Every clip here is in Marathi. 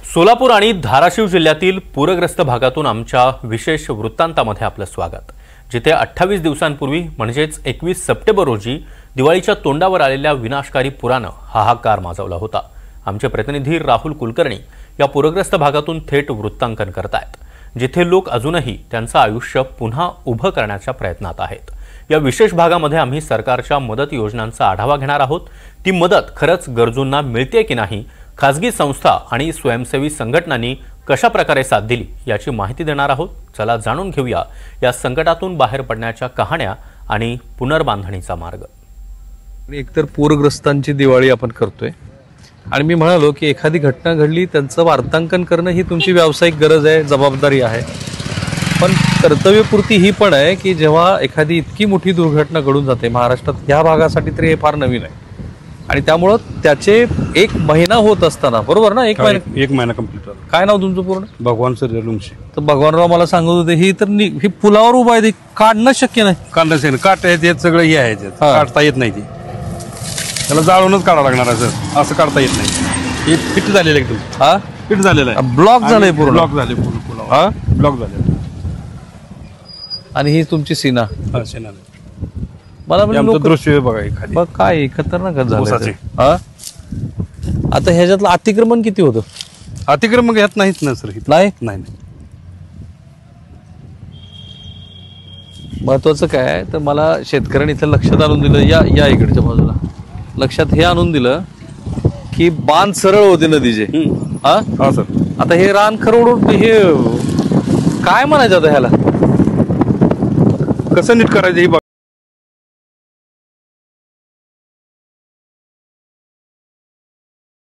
सोलापूर आणि धाराशिव जिल्ह्यातील पूरग्रस्त भागातून आमच्या विशेष वृत्तांतामध्ये आपलं स्वागत। जिथे 28 दिवसांपूर्वी म्हणजेच 21 सप्टेंबर रोजी दिवाळीच्या तोंडावर आलेल्या विनाशकारी पुरानं हाहाकार माजवला होता। आमचे प्रतिनिधी राहुल कुलकर्णी या पूरग्रस्त भागातून थेट वृत्तांकन करतायत, जिथे लोक अजूनही त्यांचं आयुष्य पुन्हा उभं करण्याच्या प्रयत्नात आहेत। या विशेष भागामध्ये आम्ही सरकारच्या मदत योजनांचा आढावा घेणार आहोत। ती मदत खरंच गरजूंना मिळते की नाही, खासगी संस्था आणि स्वयंसेवी संघटनांनी कशा प्रकारे साथ दिली याची माहिती देणार आहोत। चला जाणून घेऊया या संकटातून बाहेर पडण्याच्या कहाण्या आणि पुनर्बांधणीचा मार्ग। एकतर पूरग्रस्तांची दिवाळी आपण करतोय आणि मी म्हणालो की एखादी घटना घडली त्यांचं वार्तांकन करणं ही तुमची व्यावसायिक गरज आहे, जबाबदारी आहे, पण कर्तव्यपूर्ती ही पण आहे की जेव्हा एखादी इतकी मोठी दुर्घटना घडून जाते महाराष्ट्रात, ह्या भागासाठी तरी हे फार नवीन आहे आणि त्यामुळं त्याचे 1 महिना होत असताना, बरोबर ना, 1 महिना कंप्लीट झाला। काय नाव तुमचं पूर्ण? भगवान सर लुंगशे। तर भगवानराव मला सांगत होते ही तर ही पुलावर उभा आहे, काढणं शक्य नाही। काढणं काट आहेत सगळं हे आहे, काढता येत नाही, ती त्याला जाळूनच काढावं लागणार आहे सर, असं काढता येत नाही। हे फिट झालेलं एकदम, हा फिट झालेलं आहे, ब्लॉक झालंय पूर्ण, ब्लॉक झाले पूर्ण पुलावर, हा ब्लॉक झाले। आणि ही तुमची सीना, हा सीना मला म्हणजे दृश्य बघा खाली, बघ काय खतरनाक झालं। हा आता ह्याच्यातलं अतिक्रमण किती होतं? अतिक्रमण ह्यात नाहीच ना सर, नाही नाही। महत्वाचं काय आहे तर मला शेतकऱ्यांनी इथं लक्षात आणून दिलं, या इकडच्या बाजूला लक्षात हे आणून दिलं की बांध सरळ होते नदीचे। हा हा सर, आता हे रान खरवडून हे काय म्हणायचं आता ह्याला, कसं नीट करायचं हे बघ।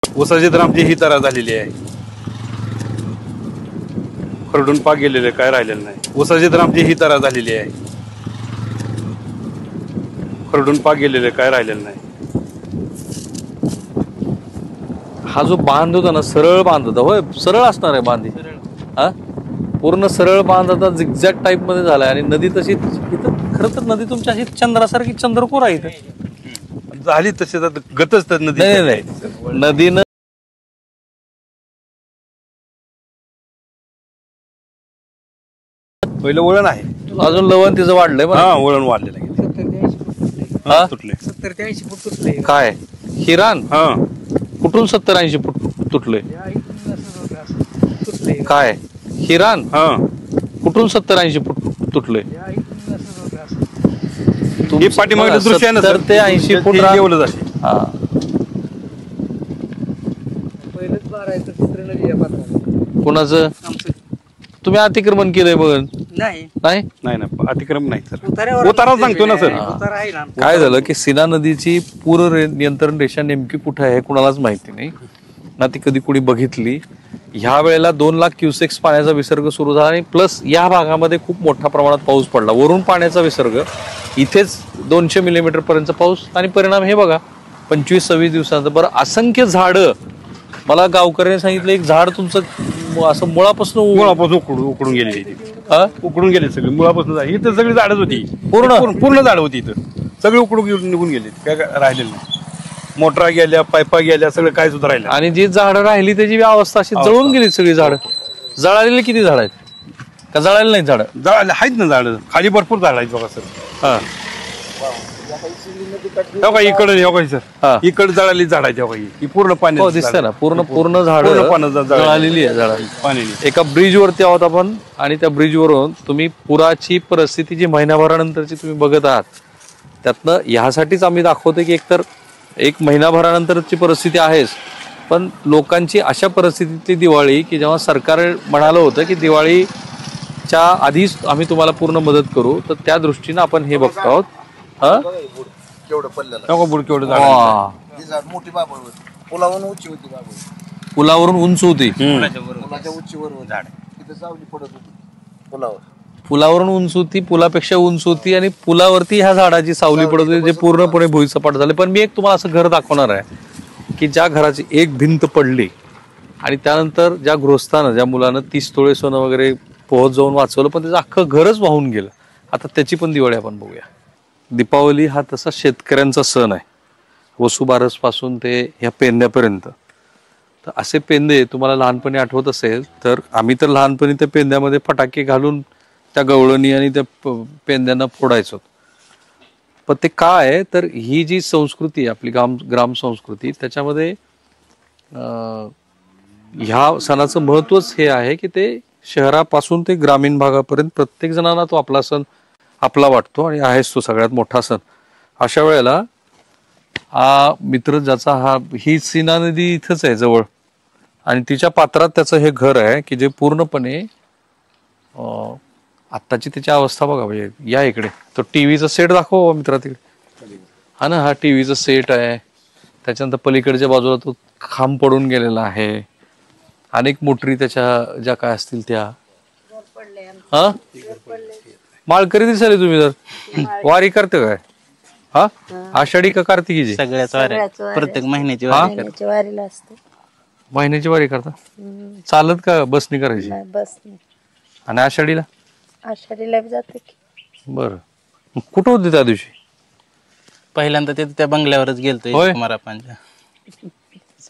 ऊसाची तर आमची ही तरा झालेली आहे, खरडून पाक गेलेले, काय राहिलेलं नाही। ऊसाची तर आमची ही तरा झालेली आहे, खरडून पाक गेलेले, काय राहिलेलं नाही। हा जो बांध होता ना, सरळ बांध होता, होय सरळ असणार आहे बांध, हा पूर्ण सरळ बांध आता झिगझॅग टाईप मध्ये झालाय आणि नदी तशी इथं खरं तर नदी तुमच्या अशी चंद्रासारखी चंद्रकोर आहे इथं झाली तशी गतच तर नदी नाही, नदीनं पहिलं वळण आहे, अजून लवण तिचं वाढलंय बरं। हा वळण वाढलेलं आहे, तुटले 70-80 फूट तुटले। काय हिरान? हा कुठून 70-80 फूट तुटले? काय हिरान? हा कुठून 70-80 फूट तुटले? हे पाठीमागचं दृश्य आहे ना सर, 70 ते 80 फूट एवढं जाते। हा पहिलेच 12 आहे तर तिसरं नदी आहे 15. कोणाचं? तुम्ही अतिक्रमण केलंय बघ? नाही नाही नाही अतिक्रम नाही सर, उतार्यावर उतारा सांगतो ना सर। उतारा आहे ना। काय झालं की सीना नदीची पूर नियंत्रण रेषा नेमकी कुठे आहे कुणालाच माहिती नाही ना, ती कधी कुणी बघितली। ह्या वेळेला 2 लाख क्युसेक्स पाण्याचा विसर्ग सुरू झाला आणि प्लस या भागामध्ये खूप मोठ्या प्रमाणात पाऊस पडला, वरून पाण्याचा विसर्ग, इथेच 200 मिलीमीटर पर्यंत पाऊस आणि परिणाम हे बघा 25-26 दिवसांचं। बरं असंख्य झाडं, मला गावकऱ्यांनी सांगितलं एक झाड तुमचं असं मुळापासून उकडून गेले, उकडून गेले सगळे मुळापासून। इथं सगळी झाडच होती, पूर्ण झाड होती, इथं सगळे उकडून निघून गेले, काय राहिलेलं नाही। मोटरा गेल्या, पायपा गेल्या, सगळं काय सुद्धा राहिलं। आणि जी झाडं राहिली त्याची अवस्था अशी जळून गेली सगळी झाडं। जळालेली किती झाड आहेत का जळालेली नाही? झाडं जळाले आहेत ना, झाडं खाली भरपूर झाड आहेत बघा सर। हा इकडे सर, इकडे जळाली झाड आहेत, ही पूर्ण पाणी दिसतंय ना, पूर्ण झाड जळालेली आहे, जळाली पाण्याने। एका ब्रिज वरती आहोत आपण आणि त्या ब्रिज वरून तुम्ही पुराची परिस्थिती जी महिनाभरानंतरची तुम्ही बघत आहात, त्यातनं ह्यासाठीच आम्ही दाखवतोय की एकतर 1 महिनाभरानंतरची परिस्थिती आहेच, पण लोकांची अशा परिस्थितीतली दिवाळी की जेव्हा सरकार म्हणालं होतं की दिवाळीच्या आधीच आम्ही तुम्हाला पूर्ण मदत करू, तर त्या दृष्टीनं आपण हे बघतो आहोत। मोठी बाबळ होती, पुलावरून उंची होती, बाबळ पुलावरून उंच होती, पुलाच्या उंचीवर झाड तिथे सावली पडत होती पुलावरून उंच होती, पुलापेक्षा उंच होती आणि पुलावरती ह्या झाडाची सावली पडत होती, जे पूर्णपणे भुईसपाट झाले। पण मी एक तुम्हाला असं घर दाखवणार आहे की ज्या घराची एक भिंत पडली आणि त्यानंतर ज्या गृहस्थानं, ज्या मुलानं 30 तोळे सोनं वगैरे पोहोच जाऊन वाचवलं, पण त्याचं अख्खं घरच वाहून गेलं। आता त्याची पण दिवाळी आपण बघूया। दीपावली हा तसा शेतकऱ्यांचा सण आहे, वसुबारस पासून ते ह्या पेरण्यापर्यंत। तर असे पेंदे तुम्हाला लहानपणी आठवत असेल तर आम्ही तर लहानपणी त्या पेंद्यामध्ये फटाके घालून त्या गवळणी आणि त्या पेंद्यांना फोडायचो. पण ते काय आहे तर ही जी संस्कृती आहे आपली ग्राम संस्कृती त्याच्यामध्ये ह्या सणाचं महत्वच हे आहे की ते शहरापासून ते ग्रामीण भागापर्यंत प्रत्येक जणांना तो आपला सण आपला वाटतो आणि आहेच तो सगळ्यात मोठा सण. अशा वेळेला हा मित्र ज्याचा ही सीना नदी इथंच आहे जवळ आणि तिच्या पात्रात त्याचं हे घर आहे की जे पूर्णपणे आत्ताची त्याची अवस्था बघा. म्हणजे या इकडे तो टीव्हीचा सेट दाखव मित्रा तिकडे. हा ना, हा टीव्हीचा सेट आहे. त्याच्यानंतर पलीकडच्या बाजूला तो खांब पडून गेलेला आहे. अनेक मोटरी त्याच्या ज्या काय असतील त्या. हा माळकरी दिसाले तुम्ही तर. वारी करते काय? हा आषाढी का कार्तिकीची? सगळ्याच वाऱ्या प्रत्येक महिन्याची वारीला असते. महिन्याची वारी करता? चालत का बसनी करायची? बसने. आणि आषाढीला? आषाढीला जाते की. बर, कुठं होते त्या दिवशी? पहिल्यांदा ते त्या बंगल्यावरच गेलतो मरापांच्या.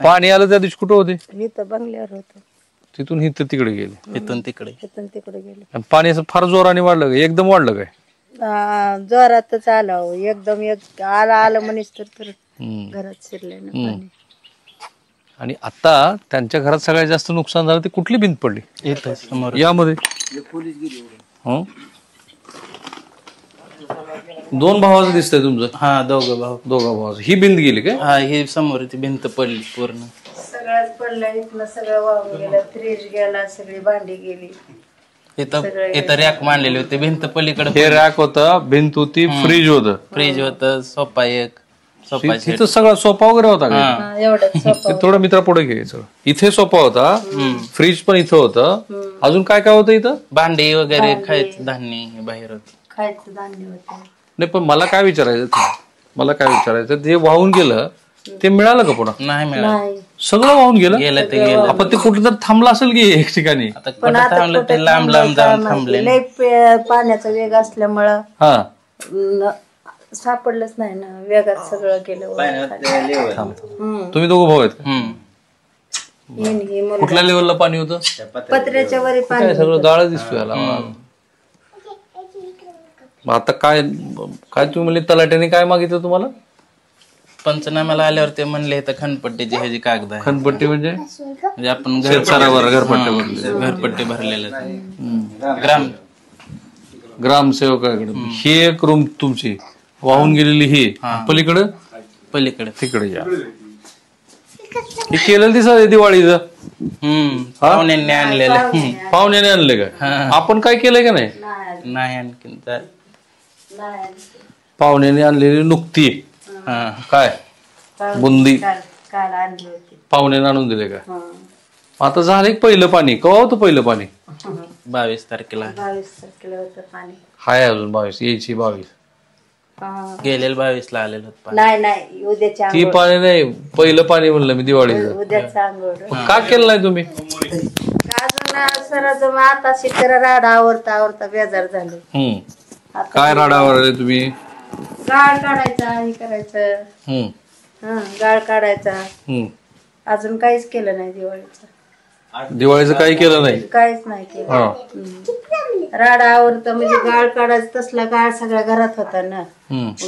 पाणी आलं त्या दिवशी कुठं होते? इथं बंगल्यावर होतो. तिथून इथं तिकडे गेले? इथून तिकडे गेले. आणि पाणी असं फार जोराने वाढलं का? एकदम वाढलं काय? जोरातच आलं एकदम. आलं म्हणीच तर घरात शिरले ना पाणी. आणि आता त्यांच्या घरात सगळ्यात जास्त नुकसान झालं ते कुठली भिंत पडली? इथं समोर यामध्ये. दोन भावाचं दिसतंय तुमचं? हा, दोघा भावाचं. ही भिंत गेली काय? हा, ही समोर ती भिंत पडली पूर्ण. सगळ्याच पडलं. इथलं सगळं वाहून गेलं. फ्रीज गेला, सगळी भांडी गेली. इथं रॅक मांडलेली होती. भिंत पलीकडे हे रॅक होता, भिंत होती, फ्रीज होतं. फ्रीज होतं, सोफा एक. तिथं सगळा सोफा वगैरे होता का? एवढंच. थोडं मित्रा पुढे घ्यायचं. इथे सोफा होता, फ्रीज पण इथं होतं. अजून काय काय होतं इथं? भांडी वगैरे, खायचं धान्य बाहेर होत. खायचं धान्य होतं. नाही पण मला काय विचारायचं ते वाहून गेलं ते मिळालं का पुन्हा? नाही मिळालं. सगळं वाहून गेलं. गेलं ते गेलं. आपण ते कुठं तर थांबलं असेल की एक ठिकाणी? आता कुठं थांबलं ते लांब लांब जाऊन थांबले. पाण्याचा वेग असल्यामुळं हा सापडलंच नाही ना. वेगात सगळं गेलं. तुम्ही दोघं भाऊ आहेत का? मुलगा कुठल्या लेवलला पाणी होतं? पत्र्याच्या वरी काय पाणी. सगळं जाळ दिसतोय याला. मग आता काय तुम्ही म्हणले तलाट्याने काय मागितलं तुम्हाला? पंचनाम्याला आल्यावर ते म्हणले तर खनपट्टीची ह्याची कागद आहे. खनपट्टी म्हणजे आपण घरपट्टी भरलेलं. ग्रामसेवकाकडे ही एक रूम तुमची वाहून गेलेली. ही पलीकडे तिकडे या. हे केलेलं दिसत दिवाळीचं. पाहुण्यांनी आणलेलं. पाहुण्याने आणले का? आपण काय केलंय का नाही? नाही आणखीन पाहुण्याने आणलेली नुकती काय बुंदी पाहुण्याने आणून दिले का? आता झालं पहिलं पाणी. केव्हा होतं पहिलं पाणी? 22 तारखेला. होतं पाणी. हाय अजून 22 यायची 22 गेलेलं 22 ला आलेलं पाणी. नाही उद्याच्या ती पाणी नाही पहिलं पाणी म्हणलं मी दिवाळीचं. उद्याचं आंघोळ. का केलं नाही तुम्ही? अजून सरच आता शिकरा राडा आवरता बेजार झाले. काय राडावर तुम्ही? गाळ काढायचा हे करायचं. गाळ काढायचा. अजून काहीच केलं नाही दिवाळीचं काही केलं नाही? काहीच नाही केलं. राडा आवरत म्हणजे गाळ काढायचं. तसला गाळ सगळ्या घरात होता ना.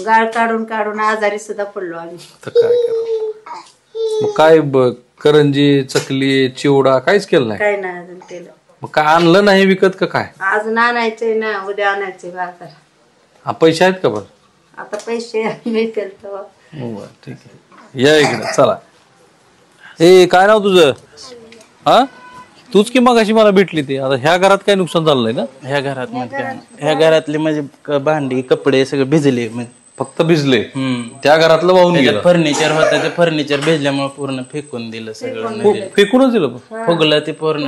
गाळ काढून आजारी सुद्धा पडलो आम्ही. काय करंजी चकली चिवडा काहीच केलं नाही? काही नाही अजून केलं. मग काय आणलं नाही विकत का काय? अजून आणायचंय ना. उद्या आणायचे बाजार. पैसे आहेत का बरं? आता पैसे मिळतील तर. ठीक आहे या इकडे चला. ए काय नाव तुझं? हा तूच की मग अशी मला भेटली ती. आता ह्या घरात काय नुकसान झालंय ना? ह्या घरातले म्हणजे भांडी कपडे सगळे भिजले. फक्त भिजले. त्या घरातलं वाहून गेलं. फर्निचर होतं ते फर्निचर भिजल्यामुळे पूर्ण फेकून दिलं सगळं. फेकूनच दिलं? फुगलं ते पूर्ण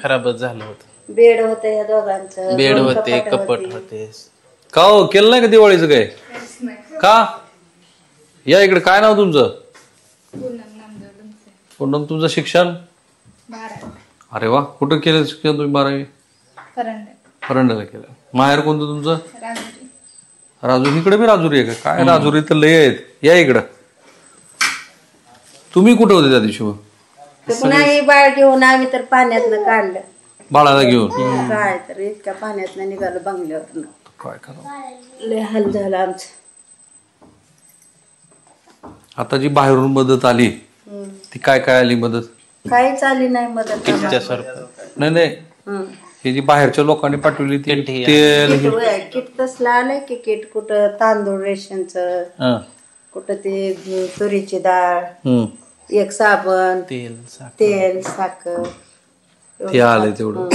खराबच झालं होतं. बेड होते या दोघांचं. बेड होते कपट होते. का हो केलं नाही का दिवाळीचं काय? का या इकडे. काय नाव तुमचं? पूनम. तुमचं शिक्षण? अरे वा. कुठं केलं शिक्षण तुम्ही? 12वी परंड्याला केलं. माहेर कोणतं तुमचं? राजुरी. इकडे बी राजुरी आहे का? काय राजुरी तर लय आहेत. या इकडं. तुम्ही कुठं होते त्या दिवशी? तर नाही बाळ घेऊन आम्ही तर पाण्यातनं काढलं बाळाला घेऊन काय तर इतक्या पाण्यातनं निघालं बंगल्यावरनं. काय करा लय हाल झालं आमचं. आता जी बाहेरून मदत आली ती काय काय आली मदत? काहीच आली नाही मदत. नाही हे जी बाहेरच्या लोकांनी पाठवली ती तेल किट तसलं आलंय की किट कुठं तांदूळ रेशनचं, कुठं ते तुरीची डाळ, एक साबण, तेल साखर ते आलंय तेवढं.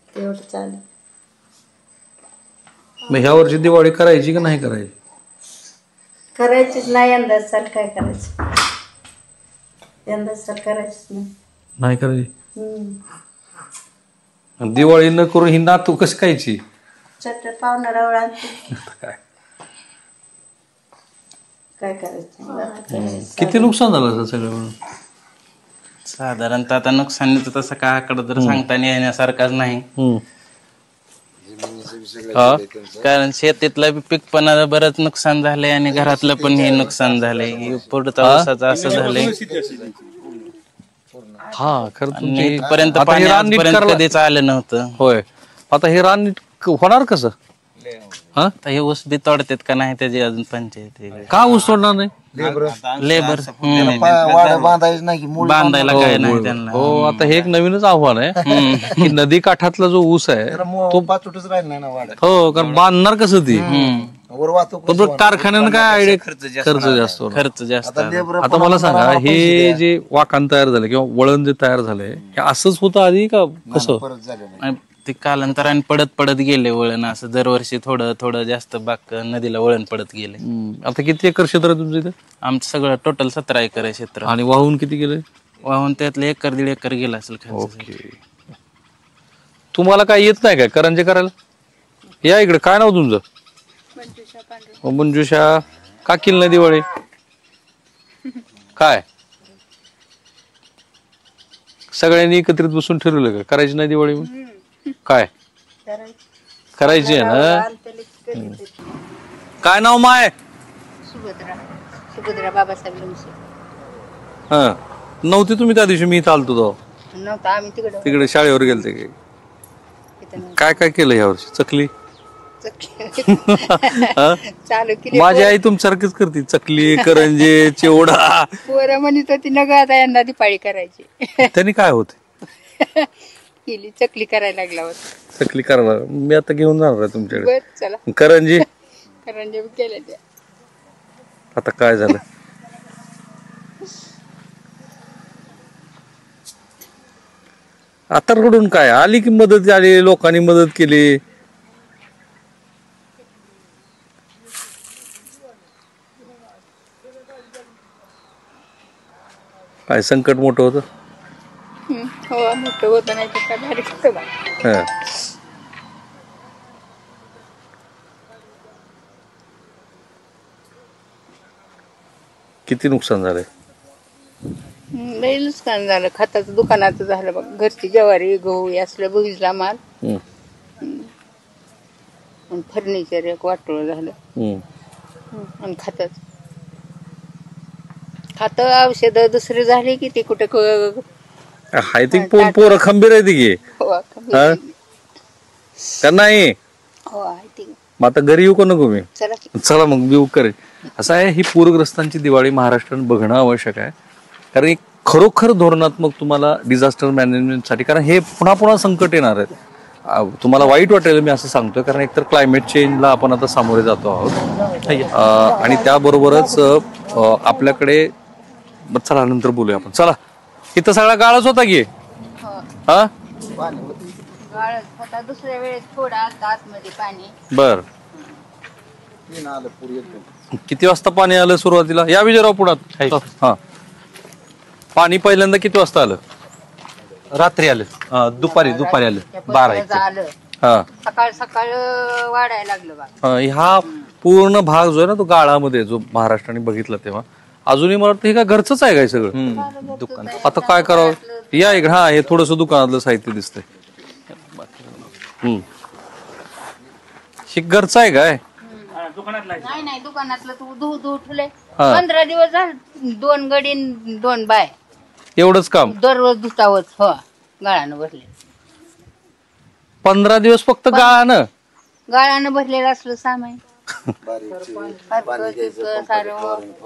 तेवढं चालेल. मग ह्या वर्षी दिवाळी करायची की नाही करायची? करायचीच नाही यंदा. साल काय करायचं यंदा? साल करायचीच नाही करायची. नाही. दिवाळी न करून ही नातू कशी खायची? चट पाहुणा रावळ आणते. काय करायचं? किती नुकसान झालं सगळं म्हणून? साधारणतः आता नुकसानीचं तसं काय आकडं तर सांगता येण्यासारखाच नाही. कारण शेतीतलं बी पीक पण बरंच नुकसान झालंय आणि घरातलं पण हे नुकसान झालंय. पुढचं पावसाचं असं झालंय. हा खरं इथपर्यंत पाणी आजपर्यंत कधीच आलं नव्हतं. होय. आता हे रान होणार कसं? आता हे ऊस बी तोडतात का नाही त्याची अजून पंचायत. का ऊस तोडणार नाही? लेबर बांधायचं नाही की मूळ बांधायला काय नाही त्यांना. हो आता हे एक नवीनच आव्हान आहे की नदी काठातला जो ऊस आहे तो पाचोटच राहिला नाही ना वाढ. हो कारण बांधणार कसं ती वर वाहतूक पण कारखान्यानं काय आयडिया खर्च जास्त होणार. खर्च जास्त. आता मला सांगा हे जे वाकान तयार झालं किंवा वळण जे तयार झालंय हे असंच होतं आधी का कसं? परत झालं नाही. ते कालांतराने पडत गेले वळण. असं दरवर्षी थोडं थोडं जास्त बाक नदीला वळण पडत गेले. आता किती एकर क्षेत्र आहे तुमचं इथे? आमचं सगळं टोटल 17 एकर आहे क्षेत्र. आणि वाहून किती गेले? वाहून त्यातले 1 1.5 एकर गेला असेल खर्च. ओके. तुम्हाला काय येत नाही काय करंजे करायला? या इकडे. काय नाव तुमचं? मंजुषा. का केली नाही दिवाळी? काय सगळ्यांनी एकत्रित बसून ठरवलं का करायची नाही दिवाळी? काय करायची आहे ना? काय नाव माय? सुभद्रा बाबासाहेब लोणसे. हा नव्हती तुम्ही त्या दिवशी? मी इथं आलतो तो नव्हतं. आम्ही तिकडे शाळेवर गेलते की काय काय केलं यावर्षी? चकली चालू केली. माझी आई तुमच्यासारखीच करते. चकली करंजे चिवडा. पोरं म्हणत होती न ग आता यंदा दिपाळी करायची. त्यांनी काय होते? केली. चकली करायला लागला होता. चकली करायला मी आता घेऊन जाणार आहे तुमच्याकडे. बर चला. करंजी करंजे केल्या त्या. आता काय झालं? आता रडून काय? आली की मदत आली, लोकांनी मदत केली. काय संकट मोठं होतं? हो मोठं होतं नाही तर काय भारी होतं बा. किती नुकसान झालंय? लई नुकसान झालं. खताचं दुकानाचं झालं बघ. घरची ज्वारी गहू असलं भिजला माल. फर्निचर एक वाटोळ झालं. आणि खत औषध दुसरी झाली की ते कुठे हाय ती पोरं खंबीर आहे ती का नाही? मग आता घरी येऊ का नको मी? चला मग मी येऊ करेन. असं आहे ही पूरग्रस्तांची दिवाळी महाराष्ट्रात बघणं आवश्यक आहे. कारण एक खरोखर धोरणात्मक तुम्हाला डिझास्टर मॅनेजमेंटसाठी, कारण हे पुन्हा पुन्हा संकट येणार आहेत. तुम्हाला वाईट वाटेल मी असं सांगतोय कारण एकतर क्लायमेट चेंजला आपण आता सामोरे जातो आहोत आणि त्याबरोबरच आपल्याकडे चला नंतर बोलूया आपण. चला इथं सगळा गाळच होता की हा दुसऱ्या वेळेस थोडा आतमध्ये पाणी. बर किती वाजता पाणी आलं सुरुवातीला? या विजयराव पुढात. हा पाणी पहिल्यांदा किती वाजता आलं? रात्री आलं. दुपारी आलं 12 आलं. हा सकाळ सकाळ वाढायला लागलं बा. हा पूर्ण भाग जो आहे ना तो गाळामध्ये जो महाराष्ट्राने बघितला तेव्हा अजूनही मला वाटतं हे काय घरचंच आहे काय सगळं? दुकान. आता काय करावं? या इकडे. हा हे थोडस दुकानातलं साहित्य दिसतंय. हे घरचं आहे काय? नाही दुकानातलं तू धुवू ठेवलंय. 15 दिवस झाले. 2 गडी 2 बाय. एवढंच काम दररोज दुसरावच हो गाळानं भरले 15 दिवस फक्त गाळानं गाळानं भरलेलं असलं सामान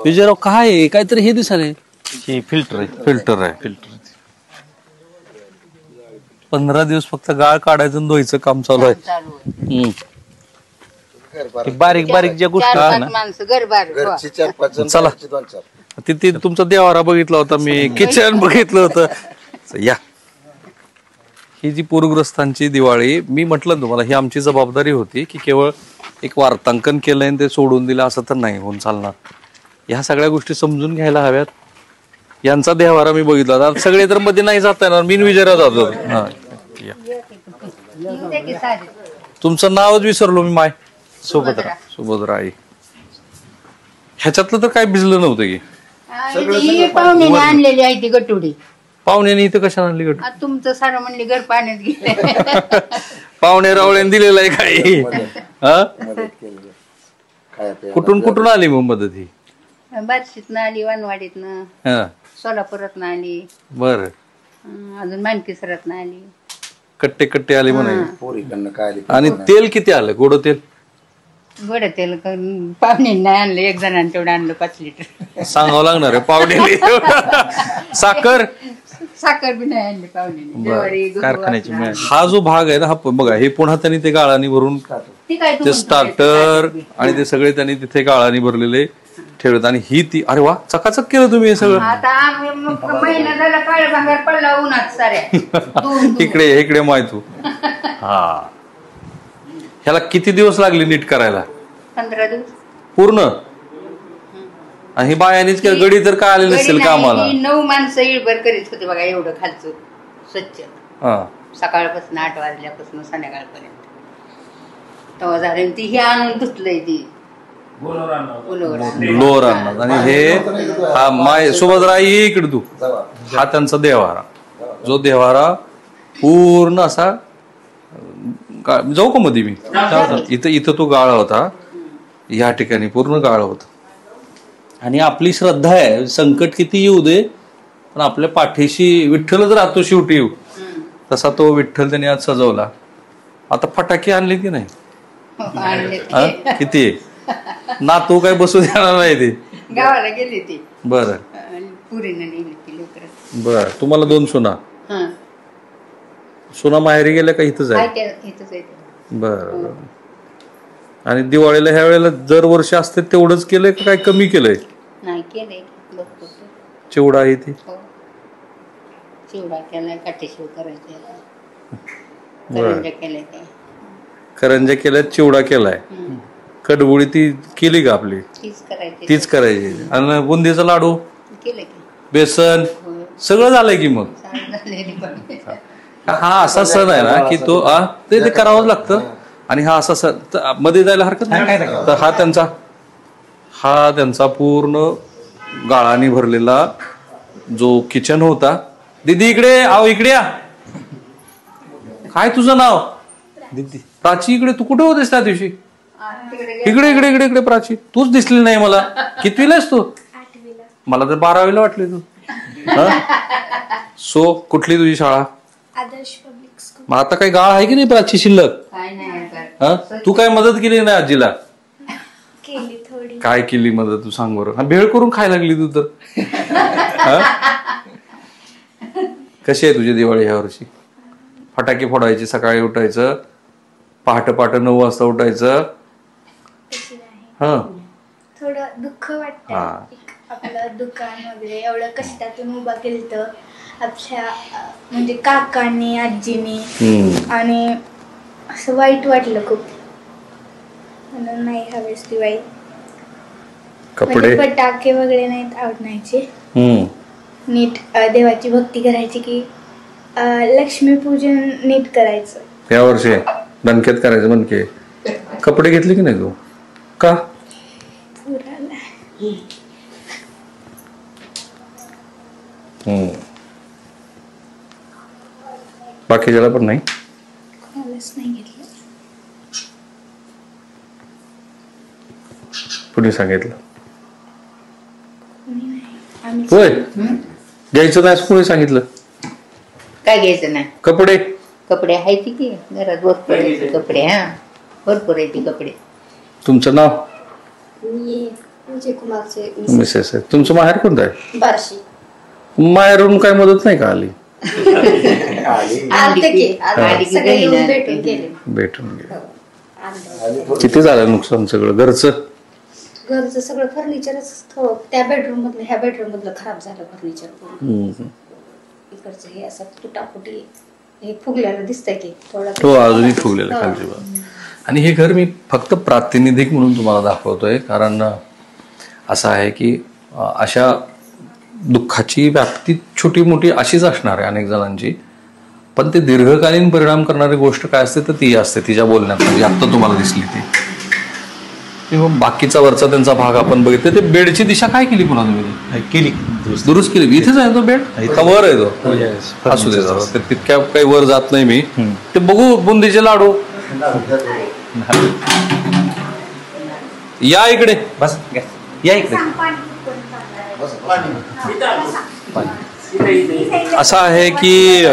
विजयराव काय आहे? काहीतरी हे दिसाले फिल्टर आहे 15 दिवस फक्त गाळ काढायचं आणि धुवायचं काम चालू आहे. बारीक ज्या गोष्टी आहे ना माणसं गरबार घरची 4-5 चला. तिथे तुमचा देवारा बघितला होता मी, किचन बघितलं होतं. या ही जी पूरग्रस्तांची दिवाळी, मी म्हटलं ना तुम्हाला, ही आमची जबाबदारी होती की केवळ एक वार्तांकन केलंय आणि ते सोडून दिलं असं तर नाही होऊन चालणार. ह्या सगळ्या गोष्टी समजून घ्यायला हव्यात. यांचा देवारा मी बघितला होता. सगळे तर मध्ये नाही जाता येणार, मी विजयराव जातो. हा तुमचं नावच विसरलो मी. माय सुभद्रा आई. ह्याच्यातलं तर काय भिजलं नव्हतं की पाहुण्याने आणलेली आहे ती गटुडी. पाहुण्याने इथं कशा आणली गट? तुमचं सारं म्हणले घर पाण्यात गेले. पाहुणे रावळ्याने दिलेलं आहे काही. कुठून आली मग मदत ही? बार्शीतनं आली, वानवाडीतनं, सोलापुरातनं आली, बर अजून मानकेसरातनं आली. कट्टे आले म्हणा. पोरीकडनं काय आली आणि तेल किती आलं? गोड तेल? गोड तेल पाहुणे नाही आणलं, एक जणांनी तेवढं आणलं 5 लिटर. सांगावं लागणार आहे पाहुणे. साखर बी नाही आणली पाहुणे. कारखान्याची. हा जो भाग आहे ना, हा बघा, हे पुन्हा त्यांनी ते गाळानी भरून ते स्टार्टर आणि ते सगळे त्यांनी तिथे गाळानी भरलेले ठेवत. आणि ही ती, अरे वा, चकाचक केलं तुम्ही हे सगळं. आता महिना झाला काळ भांगार पडला उन्हात साऱ्या. इकडे माहिती. हा, ह्याला किती दिवस लागले नीट करायला? 15 दिवस पूर्ण. आणि ही बायानीच गडी तर काय आले नसेल कामाला. 9 माणसं इळभर करीत होते बघा, एवढं खालचं स्वच्छ. सकाळपासून 8 वाजल्यापासून संध्याकाळपर्यंत तेव्हा झालं. ती ही आणून धुतलंय ती लोर आणणार. आणि हे हा माय सुभद्रा ये इकडे तू. हा त्यांचा देवारा, जो देवारा पूर्ण असा. जाऊ का मध्ये मी? इथं तो गाळा होता, या ठिकाणी पूर्ण गाळा होता. आणि आपली श्रद्धा आहे, संकट किती येऊ दे पण आपल्या पाठीशी विठ्ठलच राहतो शेवटी. येऊ तसा तो विठ्ठल त्यांनी आज सजवला. आता फटाके आणले की नाही? किती नातू काय बसू देणार नाही ते. गावाला गेली ती. बर बर. तुम्हाला 2 सुना? सुना माहेरी गेल्या का इथंच आहे? बर. आणि दिवाळीला ह्या वेळेला दरवर्षी असते तेवढंच केलंय का काय कमी केलंय? नाही केलंय. चिवडा आहे ती? चिवडा केलाय, काटेशिव करायचे, करंजा केल्यात, चिवडा केलाय. कडबुडी ती केली का आपली? तीच करायची. आणि बुंदीचा लाडू, बेसन सगळं झालंय की मग? हा असा सण आहे ना की तो ते करावंच लागतं. आणि हा असा सण मध्ये जायला हरकत नाही. तर हा त्यांचा पूर्ण गाळाने भरलेला जो किचन होता. दीदी इकडे आव, इकडे या. काय तुझं नाव? दीदी. प्राची इकडे. तू कुठे होतेस त्या दिवशी? इकडे प्राची. तूच दिसली नाही मला. कितवीला आहेस तू? मला तर 12वीला वाटली तू. सो कुठली तुझी शाळा? आदर्श पब्लिक स्कूल. मग आता काही गाळ आहे की नाही प्राची शिल्लक? तू काय मदत केली नाही आजीला? केली थोडी. काय केली मदत तू सांग बरं. भेळ करून खायला लागली तू तर. कशी आहे तुझी दिवाळी ह्या वर्षी? फटाके फोडायचे, सकाळी उठायचं, पहाटे 9 वाजता उठायचं. थोडं दुःख वाटतं. आपलं दुकान वगैरे एवढं कष्टातून उभा केलं आपल्या म्हणजे काकांनी, आजीनी. आणि असं वाईट वाटलं खूप. म्हणून नाही हवेच दिवाळी. म्हणजे फटाके वगैरे नाहीत आवडण्याचे. नीट देवाची भक्ती करायची की लक्ष्मीपूजन नीट करायचं. या वर्षी दणक्यात करायचं म्हणके. कपडे घेतले की नाही तू? का? बाकीच्याला पण नाही? कोणालाच नाही घेतलं. कुणी सांगितलं? होय. घ्यायचं नाही असं कोणी सांगितलं? काय घ्यायचं नाही? कपडे कपडे आहेत की घरात भरपूर आहेत कपडे. हा भरपूर आहेत कपडे. तुमचं नाव? मी विजय कुमारचे मिसेस आहे. तुमचं माहेर कोणतं आहे? बार्शी. माहेरून काय मदत नाही का आली? सगळे येऊन भेटून गेले. भेटून गेले. किती झालं नुकसान सगळं घरचं? घरचं सगळं फर्निचरच त्या बेडरूम मधलं ह्या बेडरूम मधलं खराब झालं फर्निचर. इकडचं हे असं तुटाफुटी हे फुगलेलं दिसतंय की थोडं. हो अजूनही फुगलेलं खालची बाजू. आणि हे घर मी फक्त प्रातिनिधिक म्हणून तुम्हाला दाखवतोय कारण असं आहे की अशा दुःखाची व्याप्ती छोटी मोठी अशीच असणार आहे अनेक जणांची, पण ते दीर्घकालीन परिणाम करणारी गोष्ट काय असते तर ती असते तिच्या बोलण्यात म्हणजे आत्ता तुम्हाला दिसली ती. बाकीचा वरचा त्यांचा भाग आपण बघितलं. ते बेडची दिशा काय केली पुन्हा तुम्ही? केली दुरुस्त केली. इथेच आहे तो बेड का वर आहे तो? असू दे जरा तितक्या काही वर जात नाही मी. ते बघू बुंदीचे लाडू. या इकडे बस या इकडे. असं आहे की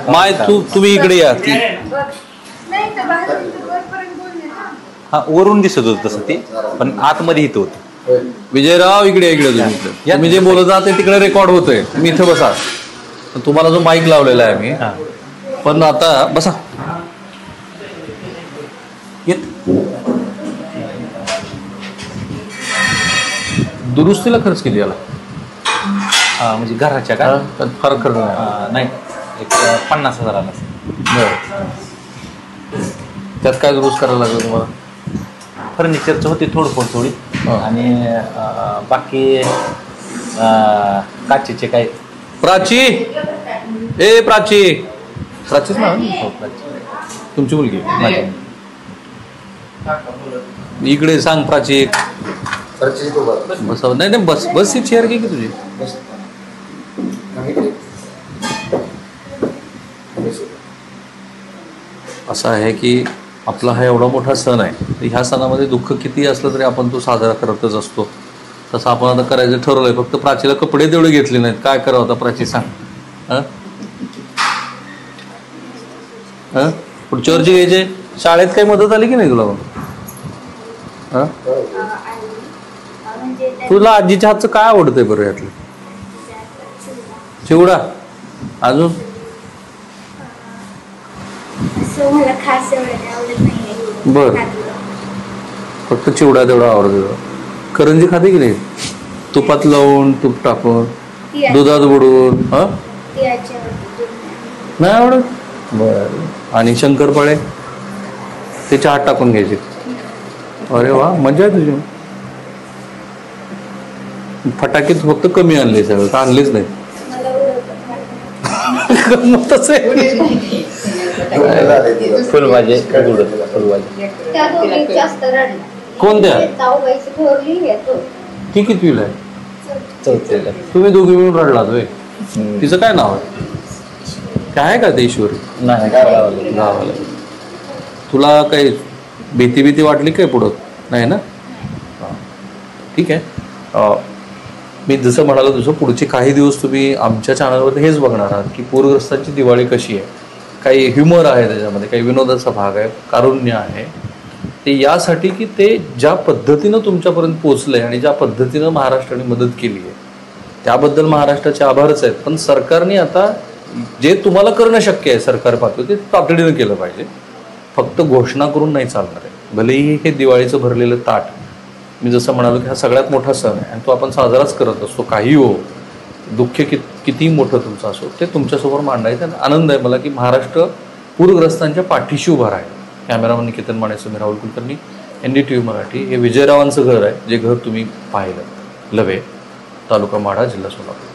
माय तुम्ही इकडे या. हा वरून दिसत होत तसं ते, पण आतमध्ये इथं होतं. विजयराव इकडे इकडे तुम्ही जे बोलत आहात ते तिकडे रेकॉर्ड होतोय. तुम्ही इथे बसा. तुम्हाला जो माईक लावलेला आहे मी, पण आता बसा. दुरुस्तीला खर्च किती आला? म्हणजे घराच्या का फार खर्च नाही, एक 50,000 आला. त्यात काय दुरुस्त करायला लागलं तुम्हाला? फर्निचरचं होते थोडी आणि बाकी काचेचे काय. प्राची ए प्राची. प्राचीच ना? तुमची मुलगी इकडे सांग. प्राची बस. नाही नाही बस बस. ही चेअर घे की तुझी. असं आहे की आपला हा एवढा मोठा सण आहे. ह्या सणामध्ये दुःख किती असलं तरी आपण तो साजरा करतच असतो. तसं आपण आता करायचं ठरवलंय. फक्त प्राचीला कपडे तेवढे घेतले नाहीत. काय करावं होता प्राची सांग? पुढच्या वर्षी घ्यायचे. शाळेत काही मदत आली की नाही तुला? तुला आजीच्या हातचं काय आवडतंय बरं यातलं? चिवडा. अजून बर. फक्त चिवडा तेवढा आवडतो. करंजी खाते की नाही? तुपात लावून तूप टाकून दुधात बुडवून? नाही आवडत? बर. आणि शंकरपाळे ते चहात टाकून घ्यायचे. अरे वा मजा आहे तुझी. फटाके फक्त कमी आणले सगळं का आणलेच नाही? फुलभाजी. कोणत्या? ती कितवीला आहे? तुम्ही दोघी मिळून रडला होय? तिचं काय नाव आहे? काय आहे का ते ईश्वरी? नाही गावाला. तुला काही भीती वाटली काय पुढं? नाही ना? ठीक आहे. मी जसं म्हणालो तसं पुढचे काही दिवस तुम्ही आमच्या चॅनलवर हेच बघणार आहात की पूरग्रस्तांची दिवाळी कशी आहे. काही ह्युमर आहे त्याच्यामध्ये, काही विनोदाचा भाग आहे, कारुण्य आहे. ते यासाठी की ते ज्या पद्धतीनं तुमच्यापर्यंत पोचलंय आणि ज्या पद्धतीनं महाराष्ट्राने मदत केली आहे त्याबद्दल महाराष्ट्राचे आभारच आहेत. पण सरकारने आता जे तुम्हाला करणं शक्य आहे सरकार पाहतो ते तातडीनं केलं पाहिजे. फक्त घोषणा करून नाही चालणार आहे. भलेही हे दिवाळीचं भरलेलं ताट, मी जसं म्हणालो की हा सगळ्यात मोठा सण आहे आणि तो आपण साजराच करत असतो. काही हो, दुःख किती मोठं तुमचं असो ते तुमच्यासमोर मांडायचं. आणि आनंद आहे मला की महाराष्ट्र पूरग्रस्तांच्या पाठीशी उभा राहील. कॅमेरामन निकेतन मानेसह मी राहुल कुलकर्णी, NDTV मराठी. हे विजयरावांचं घर आहे, जे घर तुम्ही पाहिलं. लवे, तालुका माढा, जिल्हा सोलापूर.